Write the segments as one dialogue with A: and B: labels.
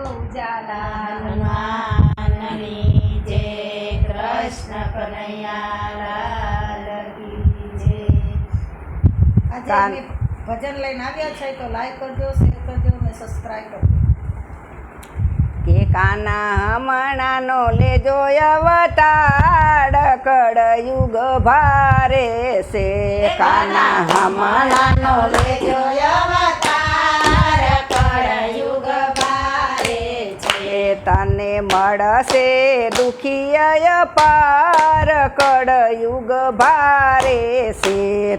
A: ઉજાલા
B: હનુમાનની જય કૃષ્ણ કનૈયા લાલ કી જય.
A: આજે અમે ભજન લઈને આવ્યા છે તો લાઈક કરજો, શેર કરજો અને સબસ્ક્રાઇબ કરજો.
C: કે કાના હમણાનો લેજો અવતાર કળયુગ ભારે છે. કાના હમણાનો લેજો
B: અવતાર કળયુગ ભારે છે.
C: તને મળશે દુખિયા પાર કળયુગ ભારે છે.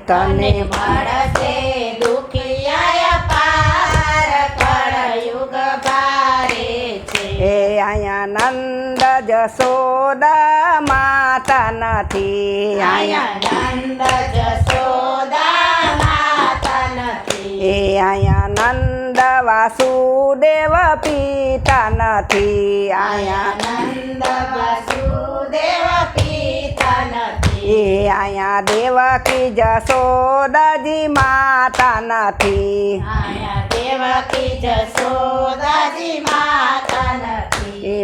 B: તને મળશે દુખિયા પાર કળયુગ ભારે છે.
C: એ અહીંયા નંદ જશોદા માતા નથી.
B: અહીંયા નંદ જશોદા માતા નથી.
C: એ અહીંયા નંદ વાસુદેવ પિતા નથી.
B: અહીંયા નંદ વાસુદેવ પિતા નથી.
C: એ અહીંયા દેવકી જશોદાજી માતા નથી.
B: અહીંયા દેવકી જશોદાજી માતા નથી.
C: એ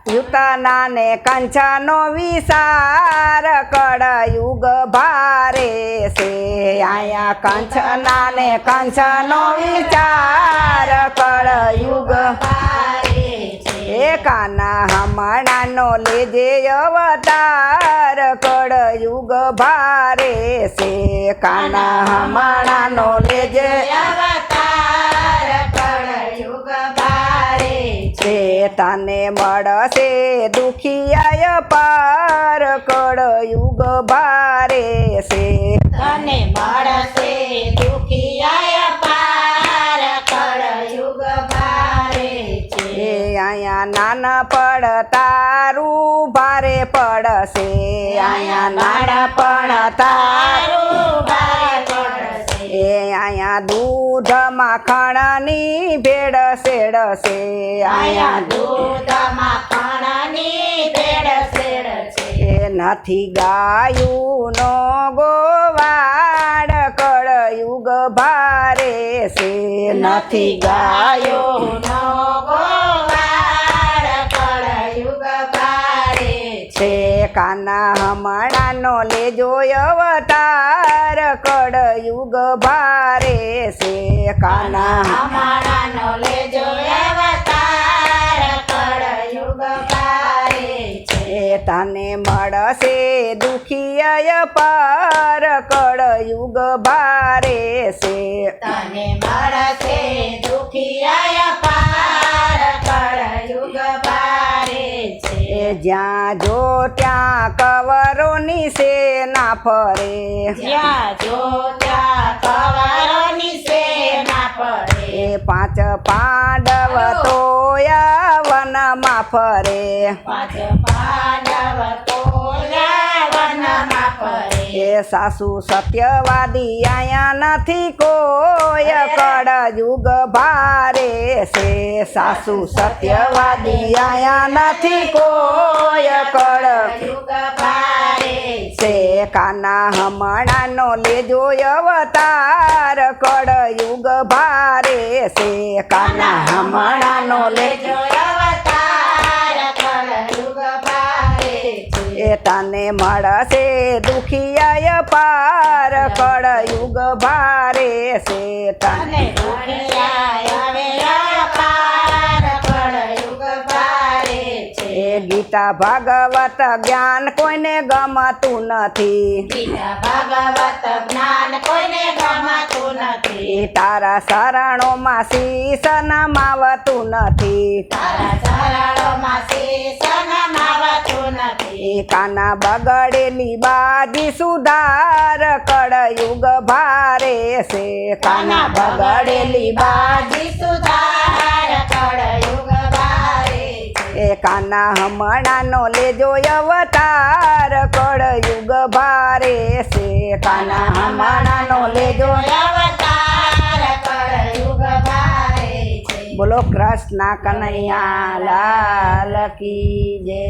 C: યુતના ને કંચનો વિસાર કળયુગ ભારે છે. અહીંયા કંચના ને કંચનો વિચાર કળયુગ
B: ભારે છે.
C: એ કાના હમણાનો લેજે અવતાર કળયુગ ભારે છે. કાના હમણાનો લેજે
B: અવતાર કળયુગ ભારે છે.
C: તને મળશે દુખિયા પાર કળયુગ ભારે છે.
B: તને મળશે દુખિયા પાર કળયુગ ભારે છે.
C: એ અહીંયા નાના પડતારું ભારે પડશે. અહીંયા નાના પડતારું
B: ભારે પડશે.
C: એ અહીંયા દૂધ માખણની ભેળ શેડશે.
B: અહીંયા દૂધ માખણની ભેળ શેડ છે.
C: એ નથી ગાયું નો ગોવાડ કળયુગ ભારે છે. નથી ગાયો
B: નો ગોવાળ કળયુગ ભારે છે.
C: છે. કાના હમણાનો લેજો અવતાર કળયુગ ભારે છે. કાના
B: હમણાનો લેજો અવતાર કળયુગ ભારે છે.
C: એ તને મળશે દુખિયા પાર કળયુગ ભારે છે.
B: તને મળશે દુખિયા પાર કળયુગ ભારે છે.
C: એ જ્યાં જો ત્યાં કવરોની સેના ફરે.
B: જ્યાં જો ત્યાં કવરોની સેના પડે.
C: એ પાંચ પાંડવ તો વનમાં ફરે.
B: પાંચ પાંડવ તો વનમાં ફરે.
C: એ સાસુ સત્યવાદી અહીંયા નથી કોઈ કળયુગ ભારે છે. સાસુ સત્યવાદી અહીંયા નથી કોઈ
B: કળયુગ ભારે છે.
C: છે. કાના હમણાનો લેજો અવતાર કળયુગ ભારે છે. કાના હમણાનો લેજો
B: અવતાર કળયુગ ભારે છે.
C: એ તને મળશે દુખિયા પાર કળયુગ ભારે છે.
B: તને દુખિયા હવે અપાર કળયુગ ભારે છે.
C: એ ગીતા ભાગવત જ્ઞાન કોઈને ગમતું નથી.
B: ગીતા ભાગવત જ્ઞાન કોઈને ગમતું નથી.
C: એ તારા શરણોમાં શીશ નમાવતું નથી.
B: તારા ચરણોમાં શીશ નમાવતું નથી.
C: એ કાના બગડેલી બાજી સુધાર કળયુગ ભારે છે. કાના બગડેલી બાજી
B: બાજી સુધાર કળયુગ ભારે છે.
C: એ કાના હમણાનો લેજો અવતાર કળયુગ ભારે છે. કાના હમણાનો લેજો.
B: અવતાર કળયુગ ભારે છે.
C: બોલો કૃષ્ણ કનૈયા લાલ કી જય.